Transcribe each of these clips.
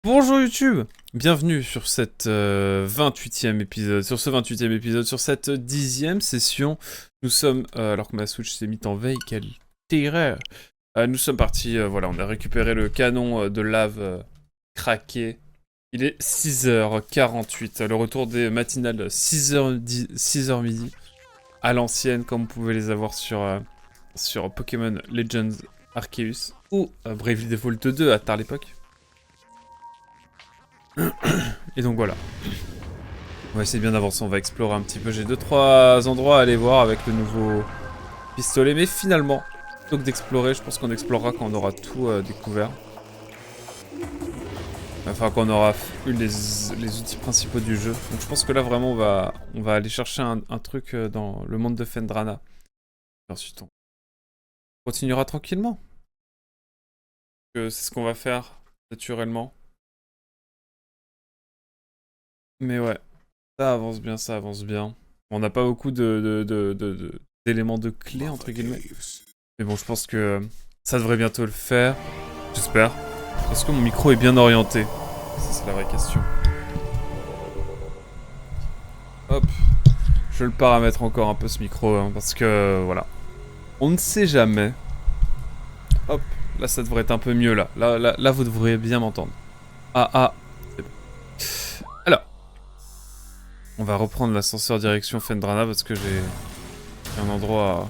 Bonjour YouTube, bienvenue sur cette 28e épisode, sur ce 28e épisode, sur cette 10e session. Nous sommes, alors que ma Switch s'est mise en veille, quelle terreur. Nous sommes partis, voilà, on a récupéré le canon de lave craqué. Il est 6h48, le retour des matinales 6h midi, à l'ancienne, comme vous pouvez les avoir sur Pokémon Legends Arceus, ou Bravely Default 2 à tard l'époque. Et donc voilà. On va essayer bien d'avancer, on va explorer un petit peu. J'ai 2-3 endroits à aller voir avec le nouveau pistolet. Mais finalement, plutôt que d'explorer, je pense qu'on explorera quand on aura tout découvert. Enfin, quand on aura eu les outils principaux du jeu. Donc je pense que là vraiment on va aller chercher un truc dans le monde de Phendrana. Et ensuite on continuera tranquillement. C'est ce qu'on va faire naturellement. Mais ouais. Ça avance bien, ça avance bien. On n'a pas beaucoup d'éléments de clé, entre guillemets. Mais bon, je pense que ça devrait bientôt le faire. J'espère. Est-ce que mon micro est bien orienté? Ça, c'est la vraie question. Hop. Je vais le paramètre encore un peu ce micro, hein, parce que, voilà. On ne sait jamais. Hop. Là, ça devrait être un peu mieux, là. Là, vous devriez bien m'entendre. Ah. C'est bon. Alors. On va reprendre l'ascenseur direction Phendrana, parce que j'ai un endroit à...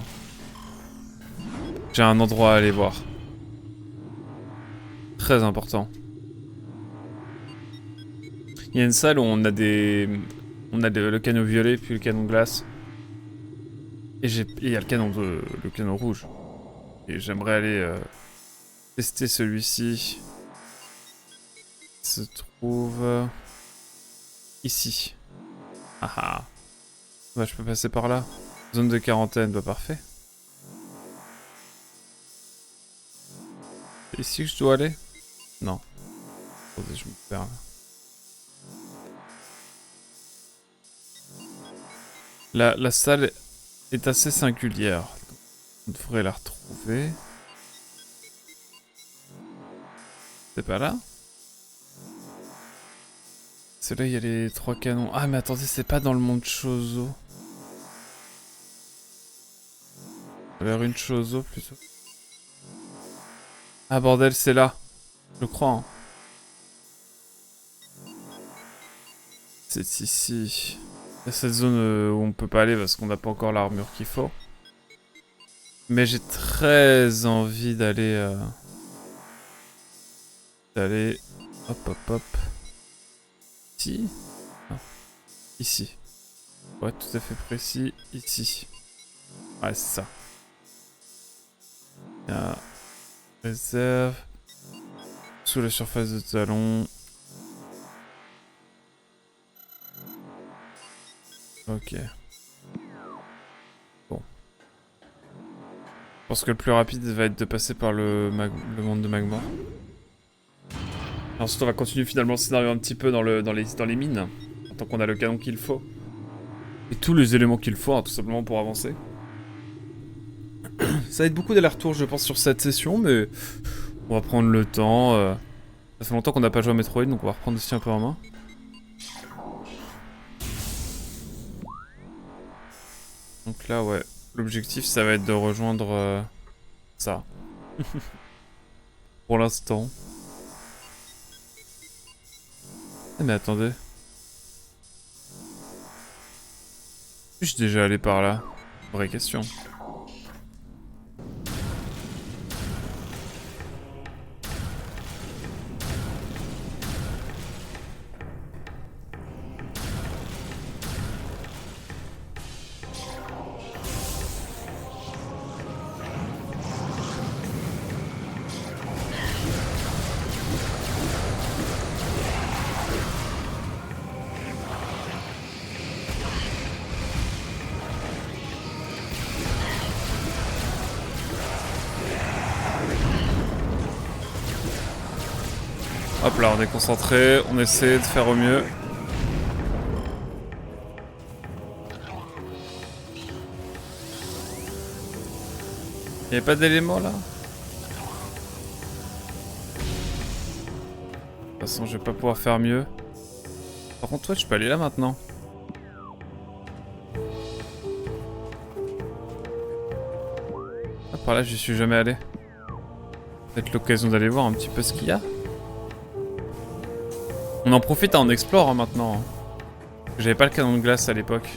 J'ai un endroit à aller voir. Très important. Il y a une salle où on a le canon violet puis le canon glace. Et il y a le canon rouge. Et j'aimerais aller tester celui-ci. Il se trouve ici. Ah ah. Bah, je peux passer par là. Zone de quarantaine, bah parfait. C'est ici que je dois aller? Non. Attendez, je me perds là. La salle est assez singulière. On devrait la retrouver. C'est pas là? C'est là, il y a les 3 canons. Ah, mais attendez, c'est pas dans le monde Chozo. Ça a l'air une Chozo plutôt. Ah, bordel, c'est là. Je crois, hein. C'est ici. Il y a cette zone où on peut pas aller parce qu'on n'a pas encore l'armure qu'il faut. Mais j'ai très envie d'aller... Hop. Ici? Non. Ici. Ouais, tout à fait précis. Ici. Ouais, c'est ça. Il y a... Réserve. Sous la surface de talon. Ok. Bon. Je pense que le plus rapide va être de passer par le monde de Magmor. Ensuite, on va continuer finalement le scénario un petit peu dans les mines. Tant qu'on a le canon qu'il faut. Et tous les éléments qu'il faut, hein, tout simplement pour avancer. Ça va être beaucoup d'allers-retours, je pense, sur cette session, mais on va prendre le temps. Ça fait longtemps qu'on n'a pas joué à Metroid, donc on va reprendre aussi un peu en main. Donc là, ouais, l'objectif, ça va être de rejoindre ça. Pour l'instant. Ah, mais attendez. Je suis déjà allé par là. Vraie question. Hop là, on est concentré, on essaie de faire au mieux. Y'a pas d'éléments là? toute façon, je vais pas pouvoir faire mieux. Par contre, toi, je peux aller là maintenant. Ah, par là, j'y suis jamais allé. Peut-être l'occasion d'aller voir un petit peu ce qu'il y a. On en profite, on explore hein, maintenant. J'avais pas le canon de glace à l'époque.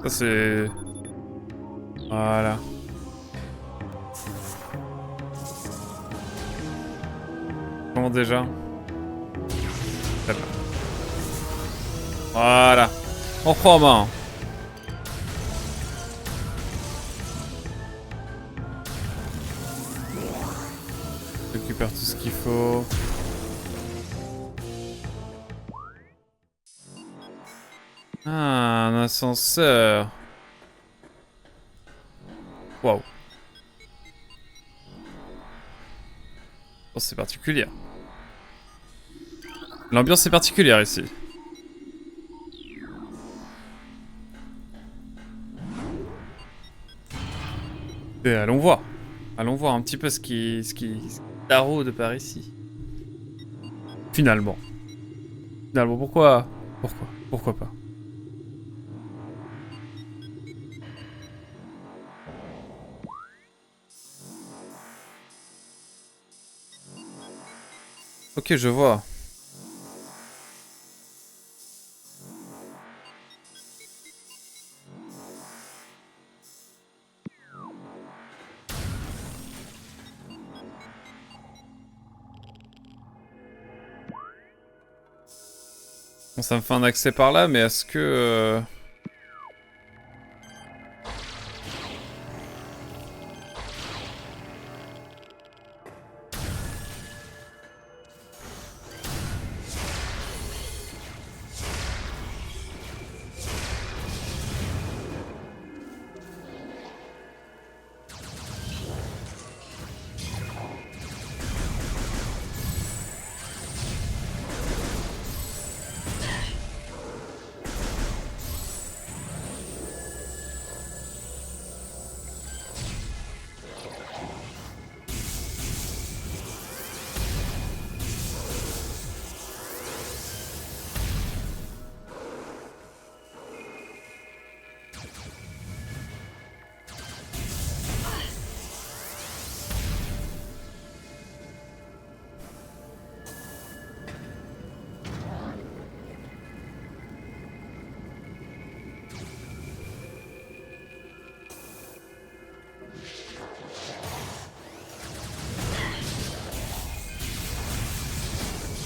Ça c'est... Voilà. Comment déjà? Voilà. On reprend en main. Je récupère tout ce qu'il faut. Ah, un ascenseur. Waouh. Oh, c'est particulier. L'ambiance est particulière ici. Et allons voir. Allons voir un petit peu ce qui taraude par ici. Finalement. Finalement, pourquoi pas. Ok, je vois. Bon, ça me fait un accès par là, mais est-ce que...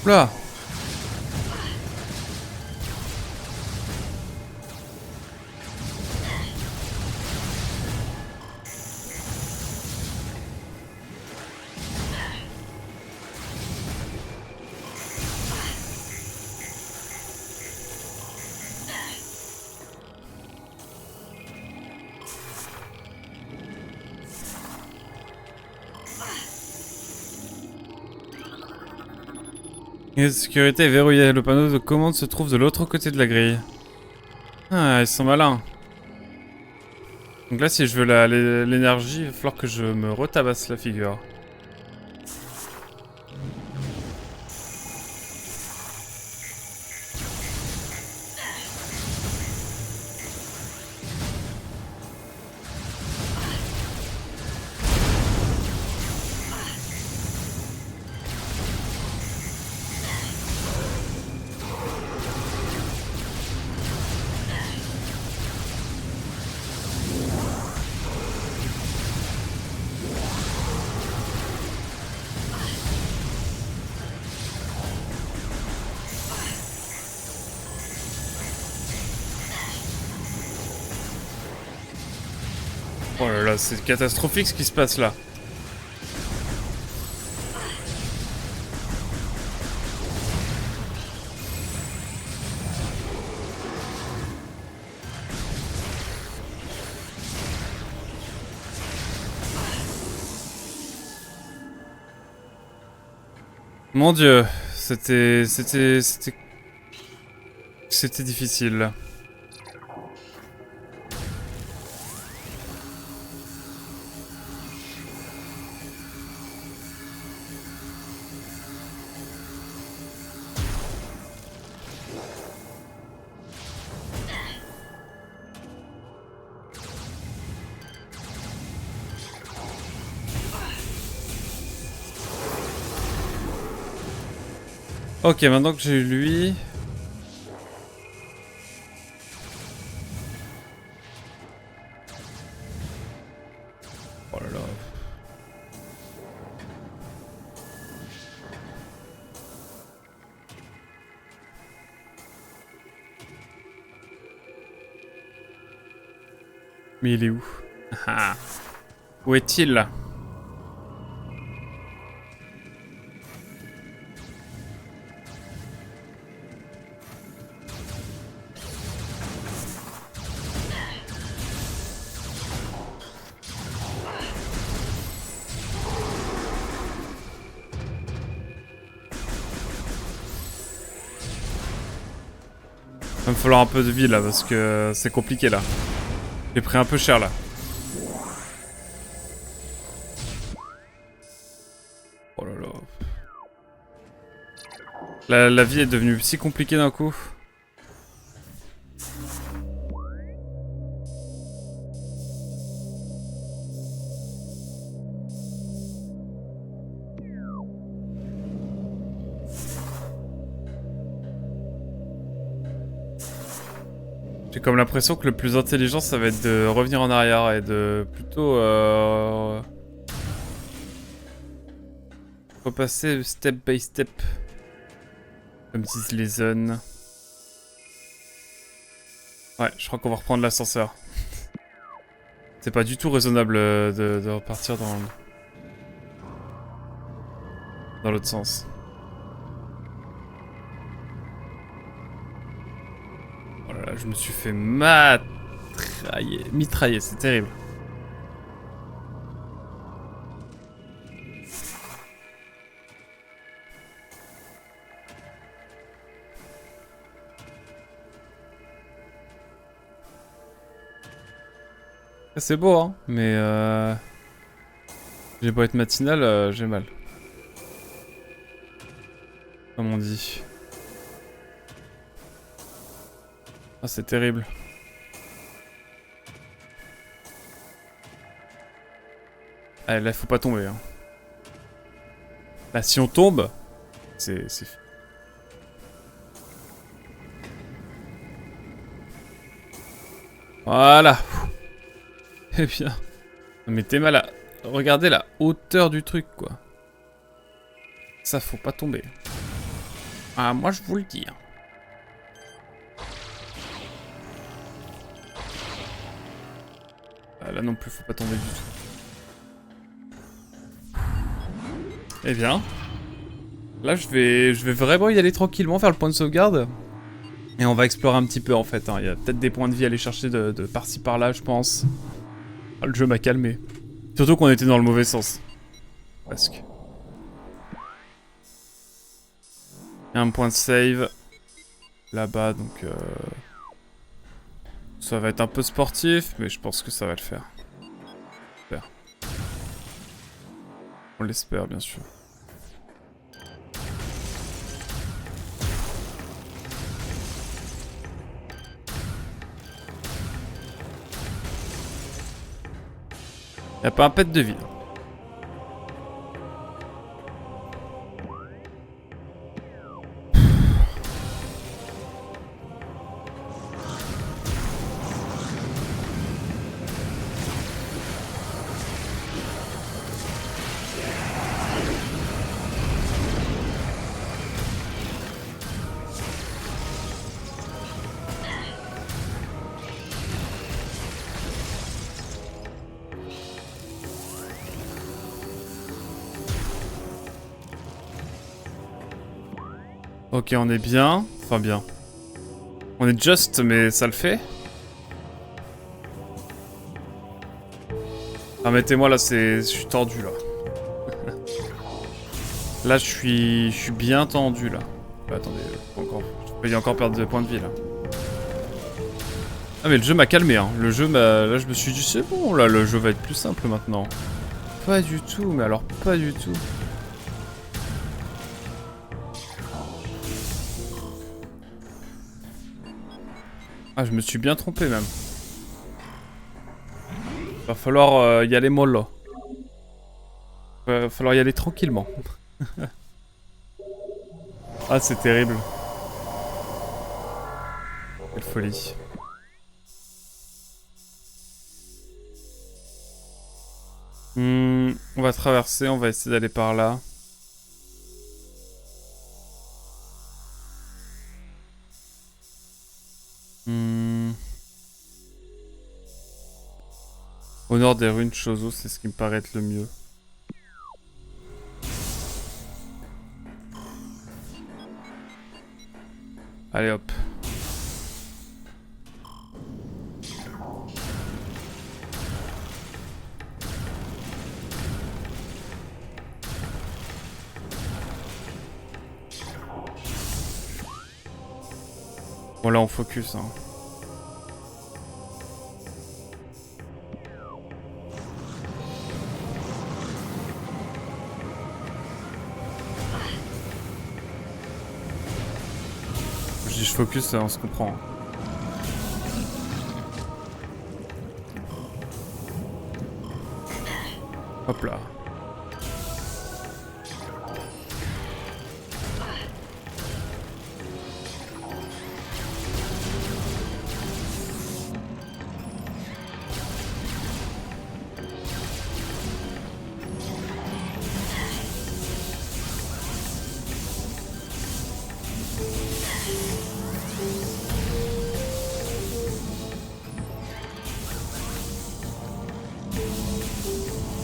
Là. La sécurité est verrouillée. Le panneau de commande se trouve de l'autre côté de la grille. Ah, ils sont malins. Donc là, si je veux l'énergie, il va falloir que je me retabasse la figure. Oh là là, c'est catastrophique ce qui se passe là. Mon Dieu, C'était difficile. Ok, maintenant que j'ai eu lui... Oh là là. Mais il est où? Ah. Où est-il? Il va me falloir un peu de vie là parce que c'est compliqué là. J'ai pris un peu cher là. Oh là là. La vie est devenue si compliquée d'un coup. J'ai comme l'impression que le plus intelligent ça va être de revenir en arrière et de plutôt repasser step by step. Comme disent les zones. Ouais, je crois qu'on va reprendre l'ascenseur. C'est pas du tout raisonnable de repartir dans l'autre sens. Oh là là, je me suis fait mitrailler, c'est terrible. C'est beau, hein, mais j'ai beau être matinal, j'ai mal. Comme on dit. Ah, c'est terrible. Ah, là, faut pas tomber. Hein. Là, si on tombe, c'est... Voilà. Eh bien. Mais t'es mal à... Regardez la hauteur du truc, quoi. Ça, faut pas tomber. Ah, moi, je vous le dis. Ah, là non plus, faut pas tomber du tout. Eh bien. Là, je vais vraiment y aller tranquillement, faire le point de sauvegarde. Et on va explorer un petit peu, en fait. Hein. Il y a peut-être des points de vie à aller chercher de par-ci par-là, je pense. Ah, le jeu m'a calmé. Surtout qu'on était dans le mauvais sens. Presque. Il y a un point de save. Là-bas, donc... Ça va être un peu sportif, mais je pense que ça va le faire. Super. On l'espère, bien sûr. Y'a pas un pet de vide. Ok, on est bien. Enfin, bien. On est just, mais ça le fait. Ah, mettez-moi là, je suis tordu là. Là, je suis bien tendu, là. Attendez, je peux y encore perdre 2 points de vie, là. Ah, mais le jeu m'a calmé, hein. Le jeu m'a... Là, je me suis dit, c'est bon, là, le jeu va être plus simple, maintenant. Pas du tout, mais alors pas du tout. Ah, je me suis bien trompé, même. Va falloir y aller mollo. Va falloir y aller tranquillement. Ah, c'est terrible. Quelle folie. On va traverser, on va essayer d'aller par là. Au nord des ruines Chozo, c'est ce qui me paraît être le mieux. Allez hop. Bon là on focus hein. Je dis je focus, on se comprend. Hop là.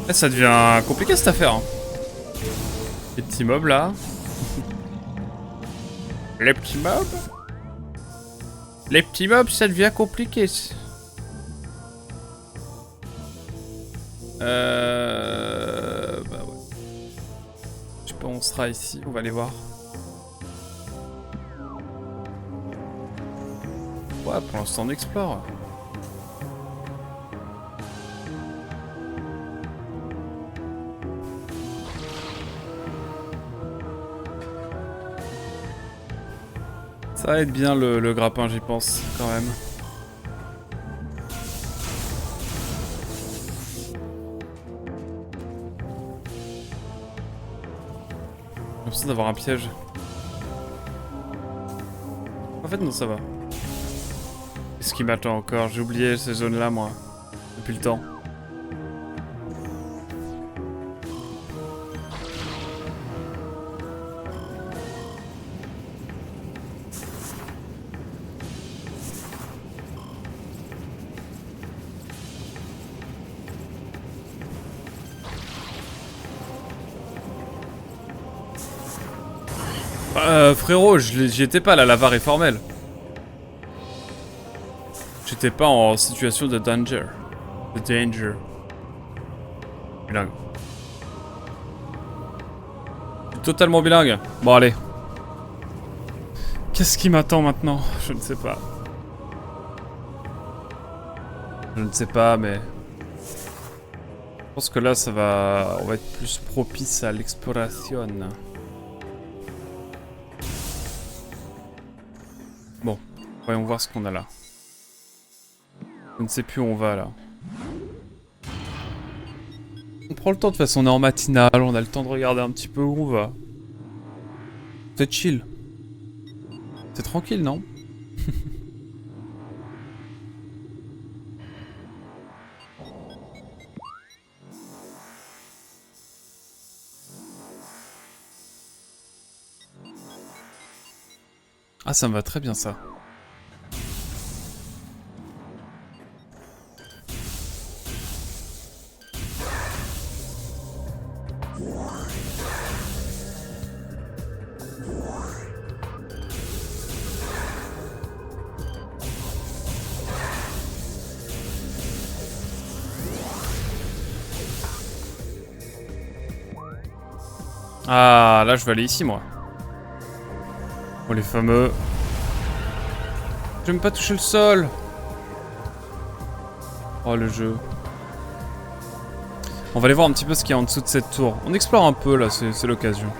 Là, ça devient compliqué cette affaire. Hein. Les petits mobs là. Les petits mobs. Les petits mobs, ça devient compliqué. Bah ouais. Je sais pas où on sera ici, on va aller voir. Ouais, pour l'instant on explore. Ça va être bien le grappin, j'y pense, quand même. J'ai l'impression d'avoir un piège. En fait, non, ça va. Qu'est-ce qui m'attend encore? J'ai oublié ces zones-là, moi. Depuis le temps. Frérot, j'y étais pas, la lava est formelle. J'étais pas en situation de danger. De danger. Bilingue. Je suis totalement bilingue. Bon, allez. Qu'est-ce qui m'attend maintenant? Je ne sais pas. Je ne sais pas, mais... Je pense que là, ça va... On va être plus propice à l'exploration. Bon, voyons voir ce qu'on a là. Je ne sais plus où on va là. On prend le temps, de toute façon on est en matinale, on a le temps de regarder un petit peu où on va. C'est chill. C'est tranquille, non? Ah, ça me va très bien ça. Ah, là je vais aller ici moi. Oh les fameux... J'aime pas toucher le sol. Oh le jeu. On va aller voir un petit peu ce qu'il y a en dessous de cette tour. On explore un peu là, c'est l'occasion.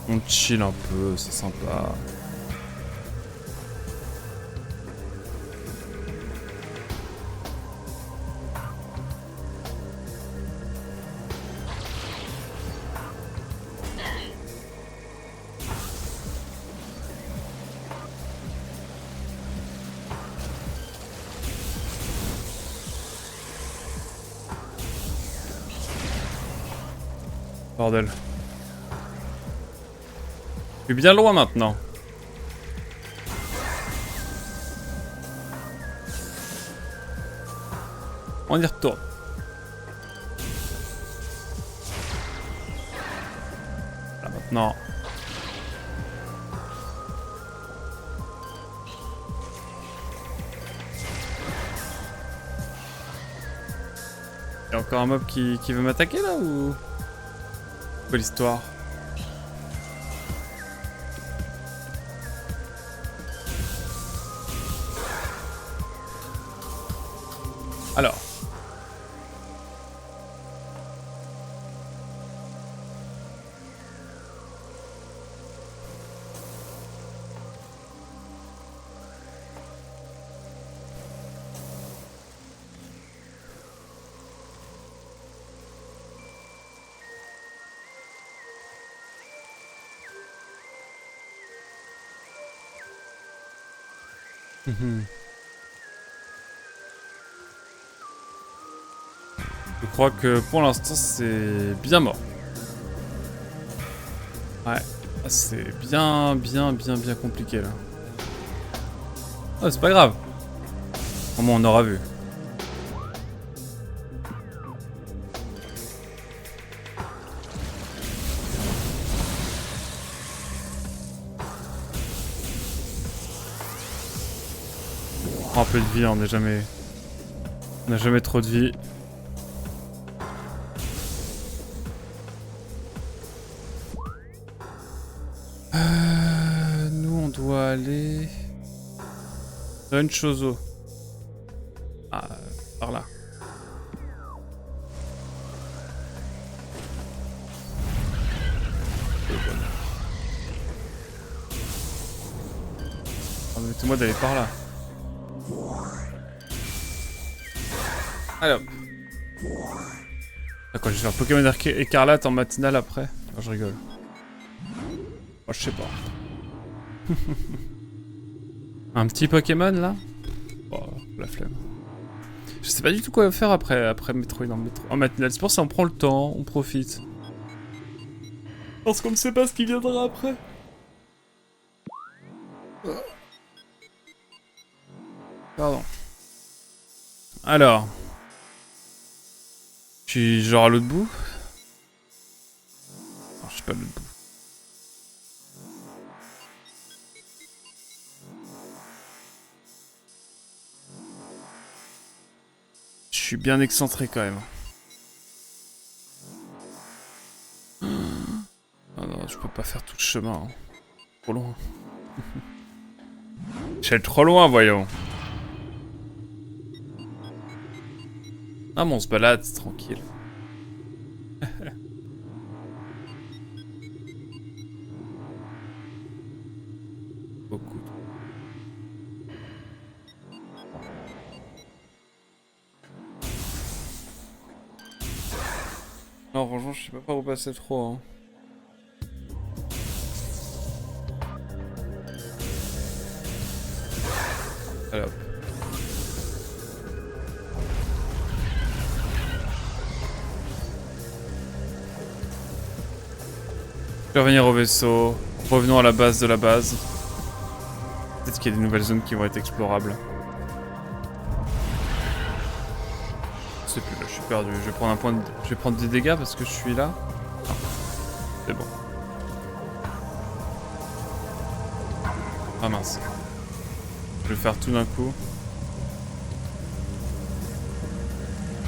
On chill un peu, c'est sympa. Bordel. Je suis bien loin maintenant. On y retourne. Là maintenant. Il y a encore un mob qui veut m'attaquer là ou... Quelle histoire? Alors. Je crois que pour l'instant c'est bien mort. Ouais, c'est bien compliqué là. Oh, c'est pas grave. Au moins on aura vu. On prend un peu de vie, on n'a jamais trop de vie. Nous on doit aller dans une chose. Ah, par là. Permettez-moi d'aller par là. Allez hop. D'accord, je vais faire Pokémon écarlate en matinale après. Oh, je rigole. Oh, je sais pas. Un petit Pokémon là? Oh, la flemme. Je sais pas du tout quoi faire après Metroid en matinale. C'est pour ça on prend le temps, on profite. Parce qu'on ne sait pas ce qui viendra après. Pardon. Alors. Je suis genre à l'autre bout. Non, je suis pas à l'autre bout. Je suis bien excentré quand même. Oh non, je peux pas faire tout le chemin. Hein. Trop loin. Je suis allé trop loin, voyons. Ah mais on se balade, c'est tranquille. Beaucoup. Non, franchement, je sais pas par où passer trop. Hein. Allez hop. Je vais revenir au vaisseau. Revenons à la base de la base. Peut-être qu'il y a des nouvelles zones qui vont être explorables. Je sais plus, là, je suis perdu. Je vais prendre un point de... Je vais prendre des dégâts parce que je suis là. Ah, c'est bon. Ah mince. Je vais faire tout d'un coup.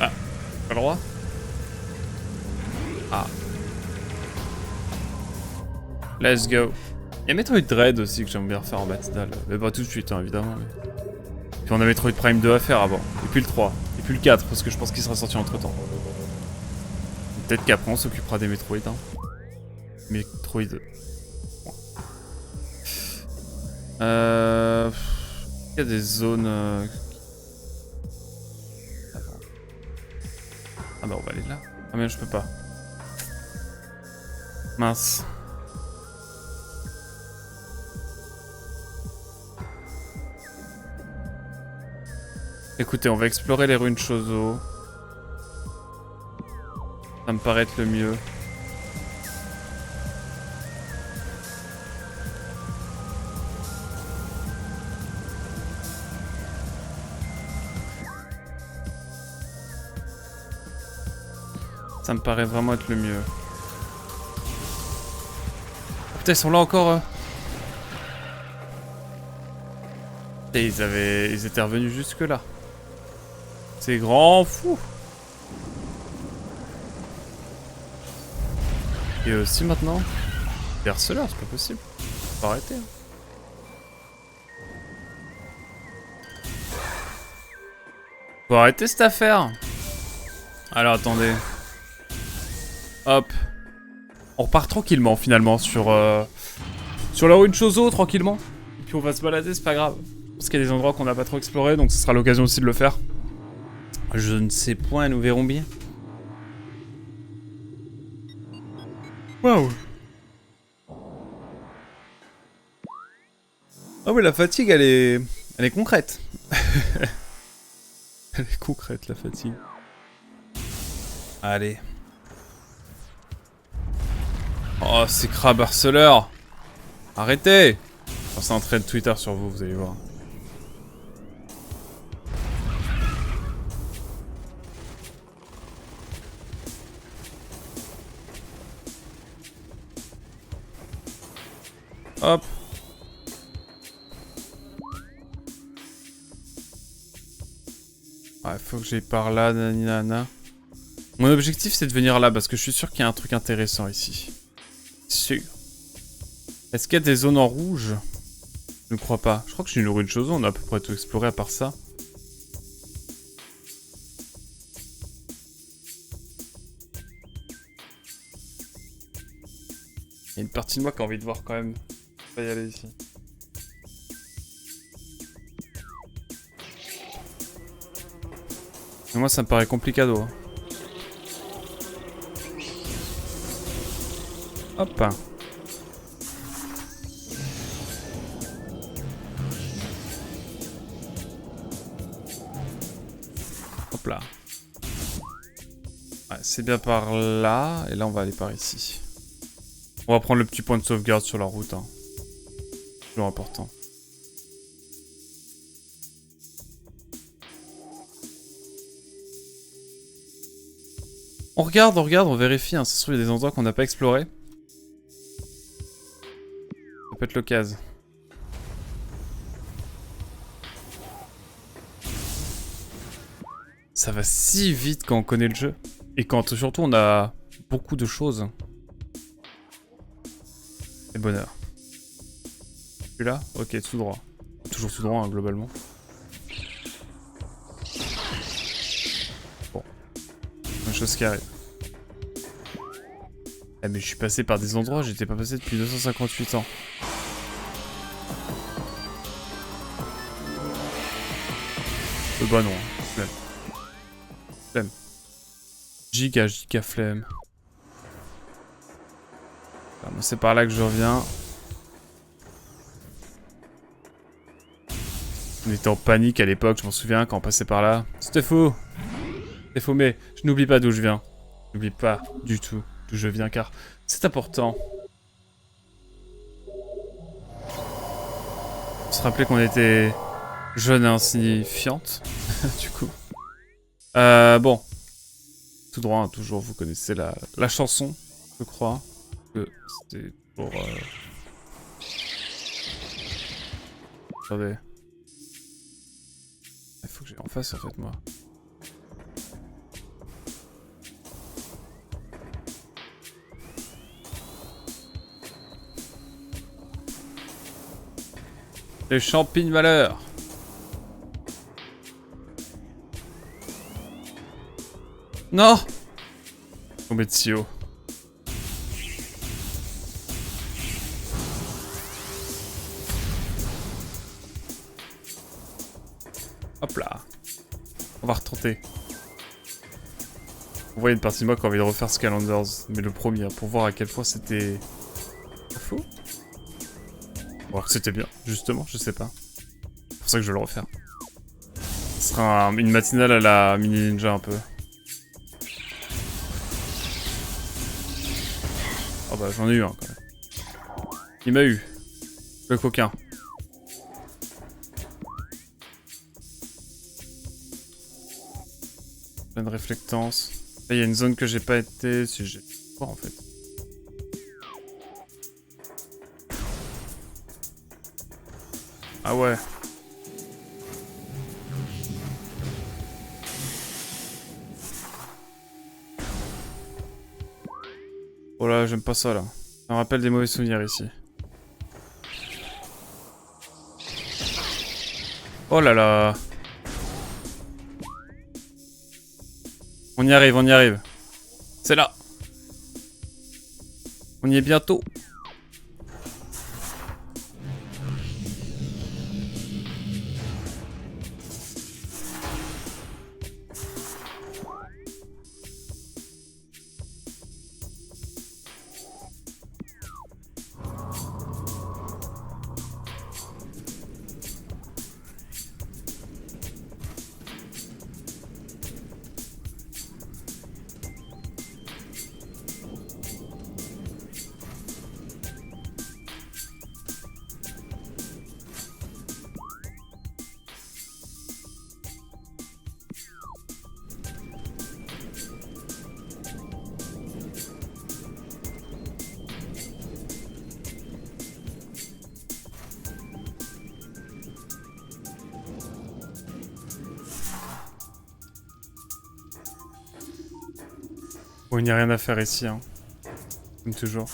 Ah, pas le droit. Let's go. Il y a Metroid Dread aussi que j'aime bien refaire en matinale. Mais pas tout de suite, hein, évidemment. Mais... Puis on a Metroid Prime 2 à faire avant. Et puis le 3. Et puis le 4, parce que je pense qu'il sera sorti entre temps. Peut-être qu'après on s'occupera des Metroid. Hein. Metroid. Il y a des zones... Ah bah on va aller là. Ah mais je peux pas. Mince. Écoutez, on va explorer les ruines Chozo. Ça me paraît être le mieux. Ça me paraît vraiment être le mieux. Oh, putain, ils sont là encore. Et ils étaient revenus jusque là. C'est grand fou. Et aussi maintenant. Les harceleurs, c'est pas possible. Faut arrêter. Hein. Faut arrêter cette affaire. Alors attendez. Hop. On repart tranquillement finalement sur la rue de Chozo, tranquillement. Et puis on va se balader, c'est pas grave. Parce qu'il y a des endroits qu'on n'a pas trop explorés, donc ce sera l'occasion aussi de le faire. Je ne sais point, nous verrons bien. Waouh. Ah oui, la fatigue, elle est concrète. Elle est concrète, la fatigue. Allez. Oh, ces crabes harceleurs. Arrêtez. On c'est un trait de Twitter sur vous, vous allez voir. Hop. Ouais, faut que j'aille par là, naninana. Mon objectif, c'est de venir là, parce que je suis sûr qu'il y a un truc intéressant ici. Sûr. Est-ce qu'il y a des zones en rouge? Je ne crois pas. Je crois que j'ai une rue de Chozo, on a à peu près tout exploré à part ça. Il y a une partie de moi qui a envie de voir quand même. On va y aller ici. Mais moi ça me paraît complicado. Hein. Hop. Hop là. Ouais, c'est bien par là. Et là on va aller par ici. On va prendre le petit point de sauvegarde sur la route. Hein. Toujours important. On regarde, on vérifie. Hein. Ça se trouve, il y a des endroits qu'on n'a pas explorés. Ça peut être l'occasion. Ça va si vite quand on connaît le jeu. Et quand surtout on a beaucoup de choses. Et bonheur. Celui-là? Ok, tout droit. Toujours tout droit, hein, globalement. Bon. Une chose qui arrive. Ah mais je suis passé par des endroits, j'étais pas passé depuis 258 ans. Bah non, flemme. Flemme. Giga flemme. Ah, moi c'est par là que je reviens. On était en panique à l'époque, je m'en souviens, quand on passait par là. C'était faux. C'était faux, mais je n'oublie pas d'où je viens. Je n'oublie pas du tout d'où je viens, car c'est important. Se rappeler qu'on était jeune et insignifiante, du coup. Bon. Tout droit, hein, toujours, vous connaissez la chanson, je crois. C'était pour... Attendez. Il faut que j'aille en face, en fait, moi. Les champignons malheur. Non. Tombé de si haut. Hop là. On va retenter. Vous voyez une partie de moi qui a envie de refaire Skylanders, mais le premier, pour voir à quel point c'était... faux. Ou alors que c'était bien, justement, je sais pas. C'est pour ça que je vais le refaire. Ce sera une matinale à la Mini Ninja un peu. Oh bah j'en ai eu un quand même. Il m'a eu. Le coquin. Plein de réflectance. Là il y a une zone que j'ai pas été... Si j'ai... quoi en fait. Ah ouais. Oh là, j'aime pas ça là. Ça me rappelle des mauvais souvenirs ici. Oh là là. On y arrive, on y arrive. C'est là. On y est bientôt. Bon, il n'y a rien à faire ici, hein. Comme toujours.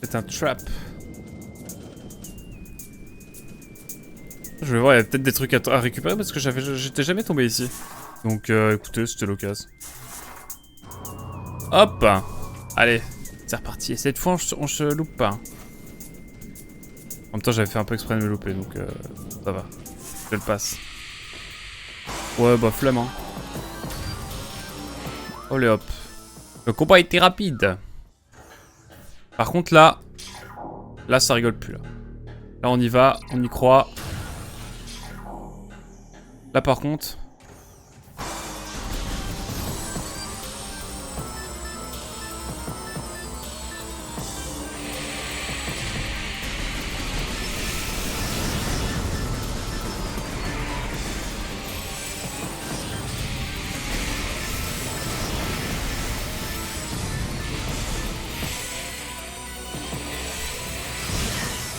C'est un trap. Je vais voir, il y a peut-être des trucs à récupérer parce que j'étais jamais tombé ici. Donc écoutez, c'était l'occasion. Hop. Allez, c'est reparti. Et cette fois, on se loupe pas. En même temps, j'avais fait un peu exprès de me louper, donc ça va. Je le passe. Ouais, bah flemme, hein. Allez hop. Le combat était rapide. Par contre, là, ça rigole plus, là. Là, on y va, on y croit. Là, par contre...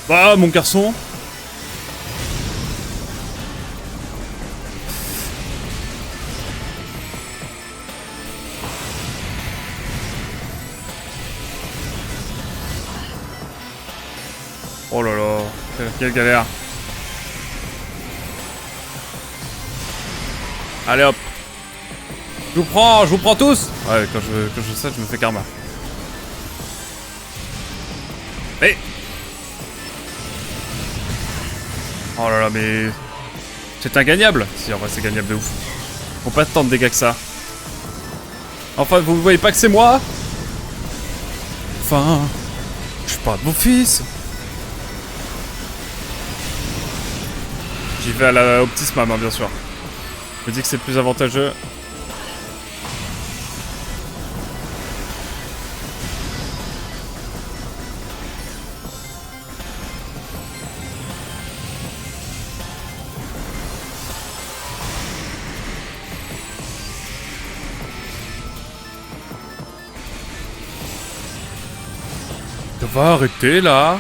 Bah, mon garçon. Oh là là, quelle galère. Allez hop. Je vous prends tous. Ouais, quand je saute, je me fais karma. Mais... oh là là, mais... c'est ingagnable. Si, en vrai, c'est gagnable de ouf. Faut pas tant de dégâts que ça. Enfin, vous voyez pas que c'est moi? Enfin... je suis pas de mon fils. J'y vais à la Optismam, hein, bien sûr. Je me dis que c'est plus avantageux. Ça va arrêter là.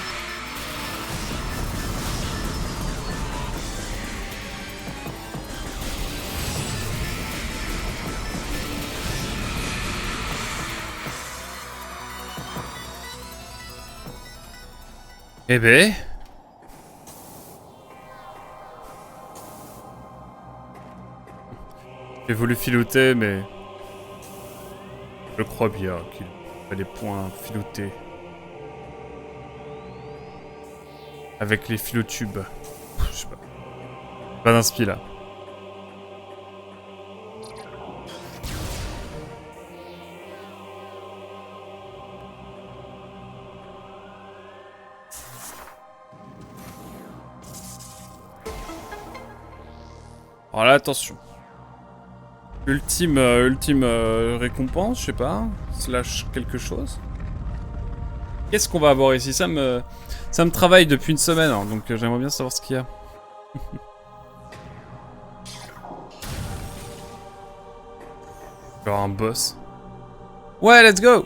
Eh ben... J'ai voulu filouter, mais... Je crois bien qu'il fallait point filouter. Avec les filotubes. Je sais pas. Pas d'inspi là. Alors là, attention. Ultime récompense, je sais pas. Slash quelque chose. Qu'est-ce qu'on va avoir ici? Ça me travaille depuis une semaine, hein, donc j'aimerais bien savoir ce qu'il y a. Genre un boss. Ouais, let's go!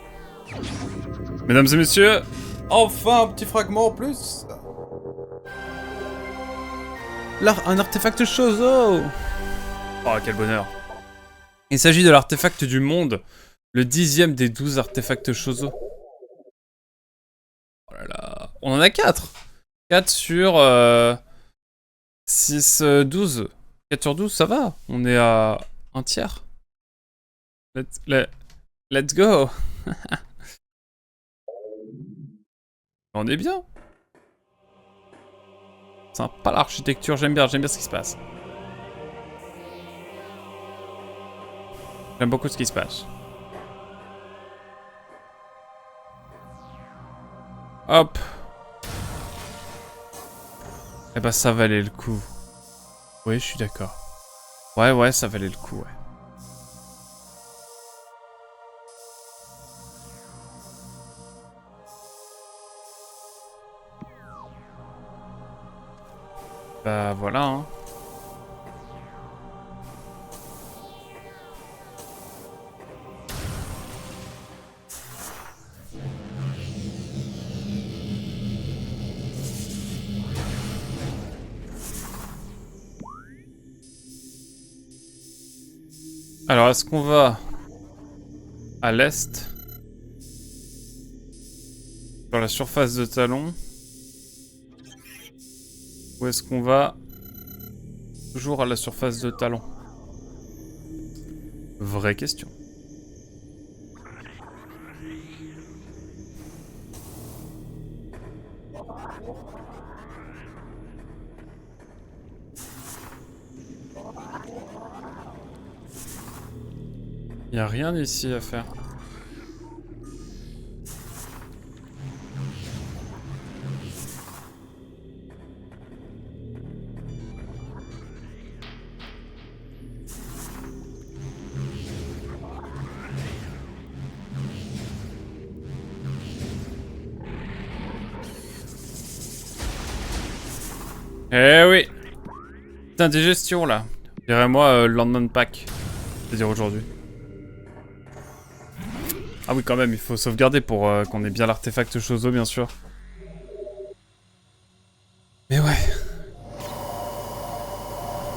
Mesdames et messieurs, enfin un petit fragment en plus! Là, un artefact Chozo! Oh, quel bonheur! Il s'agit de l'artefact du monde, le 10e des 12 artefacts Chozo. Oh là là, on en a 4! 4 sur 6, 12. 4 sur 12, ça va. On est à un tiers. Let's go. On est bien. Sympa l'architecture, j'aime bien ce qui se passe. J'aime beaucoup ce qui se passe. Hop. Eh bah ça valait le coup. Oui, je suis d'accord. Ouais, ça valait le coup, ouais. Bah voilà, hein. Alors, est-ce qu'on va à l'est? Sur la surface de Talon? Ou est-ce qu'on va toujours à la surface de Talon? Vraie question. Y a rien ici à faire. Eh oui. Putain, digestion là. Dirais-moi le lendemain de Pâques. C'est-à-dire aujourd'hui. Ah oui, quand même, il faut sauvegarder pour qu'on ait bien l'artefact Chozo, bien sûr. Mais ouais.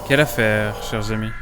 Quelle affaire, chers amis.